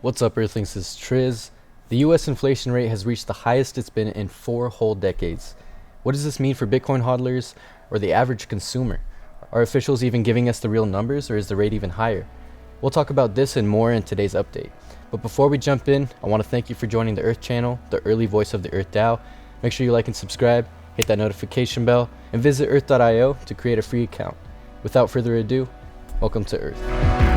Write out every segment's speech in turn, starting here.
What's up, Earthlings? This is Triz. The US inflation rate has reached the highest it's been in 4 whole decades. What does this mean for Bitcoin hodlers or the average consumer? Are officials even giving us the real numbers, or is the rate even higher? We'll talk about this and more in today's update. But before we jump in, I want to thank you for joining the Earth channel, the early voice of the Earth DAO. Make sure you like and subscribe, hit that notification bell, and visit earth.io to create a free account. Without further ado, welcome to Earth.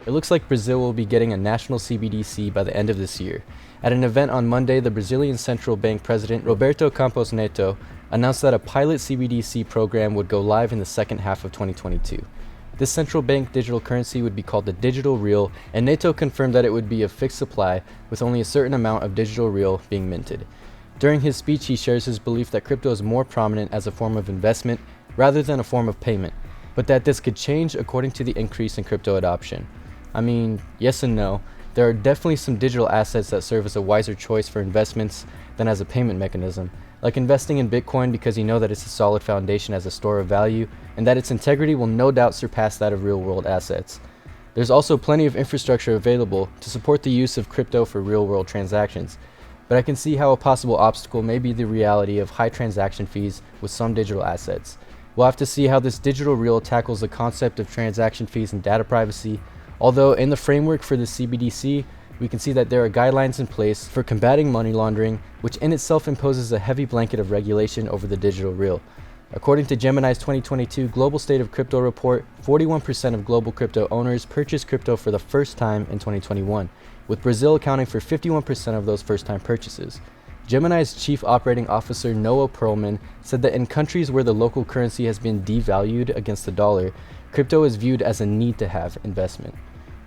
It looks like Brazil will be getting a national CBDC by the end of this year. At an event on Monday, the Brazilian Central Bank President Roberto Campos Neto announced that a pilot CBDC program would go live in the second half of 2022. This central bank digital currency would be called the Digital Real, and Neto confirmed that it would be a fixed supply with only a certain amount of digital real being minted. During his speech, he shares his belief that crypto is more prominent as a form of investment rather than a form of payment, but that this could change according to the increase in crypto adoption. I mean, yes and no. There are definitely some digital assets that serve as a wiser choice for investments than as a payment mechanism, like investing in Bitcoin because you know that it's a solid foundation as a store of value and that its integrity will no doubt surpass that of real-world assets. There's also plenty of infrastructure available to support the use of crypto for real-world transactions, but I can see how a possible obstacle may be the reality of high transaction fees with some digital assets. We'll have to see how this digital real tackles the concept of transaction fees and data privacy. Although in the framework for the CBDC, we can see that there are guidelines in place for combating money laundering, which in itself imposes a heavy blanket of regulation over the digital real. According to Gemini's 2022 Global State of Crypto report, 41% of global crypto owners purchased crypto for the first time in 2021, with Brazil accounting for 51% of those first-time purchases. Gemini's Chief Operating Officer Noah Perlman said that in countries where the local currency has been devalued against the dollar, crypto is viewed as a need-to-have investment,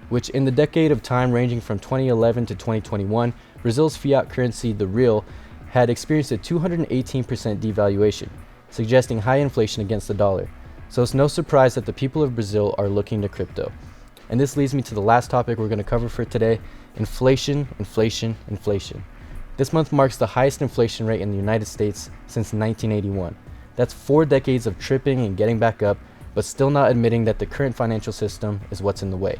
which in the decade of time ranging from 2011 to 2021, Brazil's fiat currency, the real, had experienced a 218% devaluation, suggesting high inflation against the dollar. So it's no surprise that the people of Brazil are looking to crypto. And this leads me to the last topic we're going to cover for today: inflation, inflation, inflation. This month marks the highest inflation rate in the United States since 1981. That's 4 decades of tripping and getting back up, but still not admitting that the current financial system is what's in the way.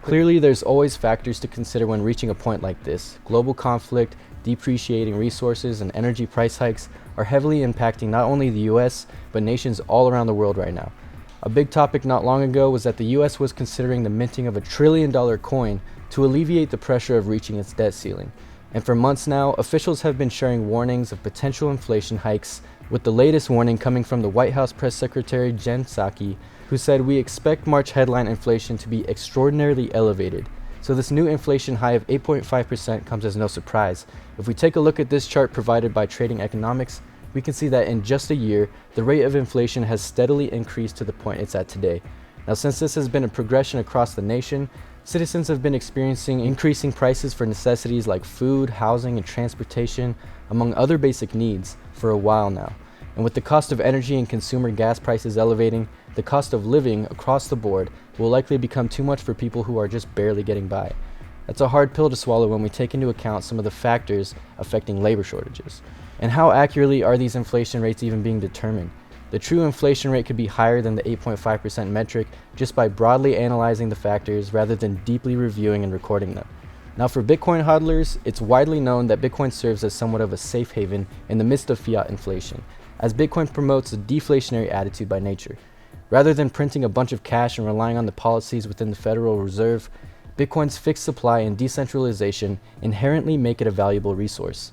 Clearly, there's always factors to consider when reaching a point like this. Global conflict, depreciating resources, and energy price hikes are heavily impacting not only the US, but nations all around the world right now. A big topic not long ago was that the US was considering the minting of $1 trillion coin to alleviate the pressure of reaching its debt ceiling. And for months now, officials have been sharing warnings of potential inflation hikes, with the latest warning coming from the White House Press Secretary Jen Psaki, who said, "We expect March headline inflation to be extraordinarily elevated." So this new inflation high of 8.5% comes as no surprise. If we take a look at this chart provided by Trading Economics, we can see that in just a year, the rate of inflation has steadily increased to the point it's at today. Now, since this has been a progression across the nation, citizens have been experiencing increasing prices for necessities like food, housing, and transportation, among other basic needs, for a while now. And with the cost of energy and consumer gas prices elevating, the cost of living across the board will likely become too much for people who are just barely getting by. That's a hard pill to swallow when we take into account some of the factors affecting labor shortages. And how accurately are these inflation rates even being determined? The true inflation rate could be higher than the 8.5% metric just by broadly analyzing the factors rather than deeply reviewing and recording them. Now, for Bitcoin hodlers, it's widely known that Bitcoin serves as somewhat of a safe haven in the midst of fiat inflation, as Bitcoin promotes a deflationary attitude by nature. Rather than printing a bunch of cash and relying on the policies within the Federal Reserve, Bitcoin's fixed supply and decentralization inherently make it a valuable resource.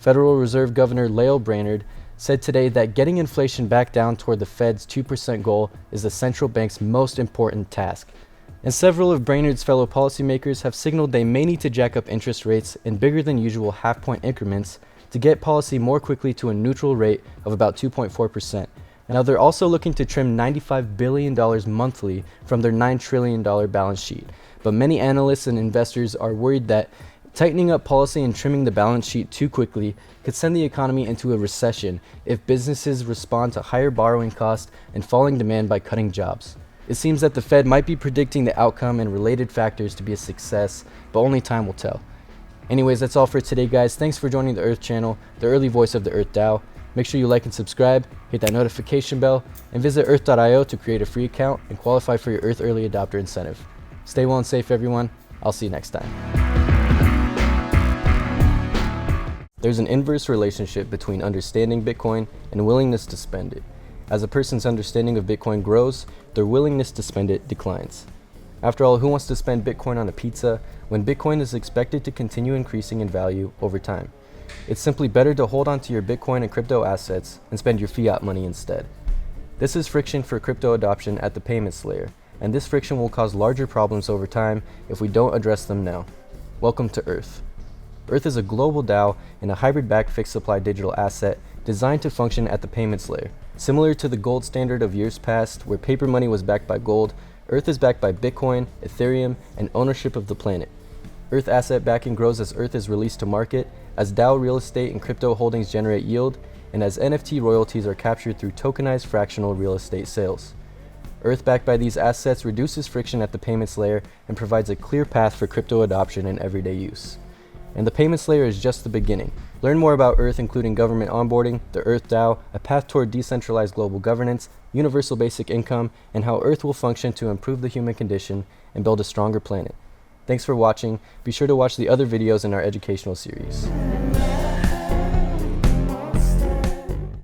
Federal Reserve Governor Lael Brainerd said today that getting inflation back down toward the Fed's 2% goal is the central bank's most important task. And several of Brainerd's fellow policymakers have signaled they may need to jack up interest rates in bigger than usual half-point increments to get policy more quickly to a neutral rate of about 2.4%. And now they're also looking to trim $95 billion monthly from their $9 trillion balance sheet. But many analysts and investors are worried that tightening up policy and trimming the balance sheet too quickly could send the economy into a recession if businesses respond to higher borrowing costs and falling demand by cutting jobs. It seems that the Fed might be predicting the outcome and related factors to be a success, but only time will tell. Anyways, that's all for today, guys. Thanks for joining the Earth channel, the early voice of the Earth DAO. Make sure you like and subscribe, hit that notification bell, and visit Earth.io to create a free account and qualify for your Earth Early Adopter incentive. Stay well and safe, everyone. I'll see you next time. There's an inverse relationship between understanding Bitcoin and willingness to spend it. As a person's understanding of Bitcoin grows, their willingness to spend it declines. After all, who wants to spend Bitcoin on a pizza when Bitcoin is expected to continue increasing in value over time? It's simply better to hold on to your Bitcoin and crypto assets and spend your fiat money instead. This is friction for crypto adoption at the payments layer, and this friction will cause larger problems over time if we don't address them now. Welcome to Earth. Earth is a global DAO and a hybrid-backed fixed supply digital asset designed to function at the payments layer. Similar to the gold standard of years past, where paper money was backed by gold, Earth is backed by Bitcoin, Ethereum, and ownership of the planet. Earth asset backing grows as Earth is released to market, as DAO real estate and crypto holdings generate yield, and as NFT royalties are captured through tokenized fractional real estate sales. Earth backed by these assets reduces friction at the payments layer and provides a clear path for crypto adoption and everyday use. And the payments layer is just the beginning. Learn more about Earth, including government onboarding, the Earth DAO, a path toward decentralized global governance, universal basic income, and how Earth will function to improve the human condition and build a stronger planet. Thanks for watching. Be sure to watch the other videos in our educational series.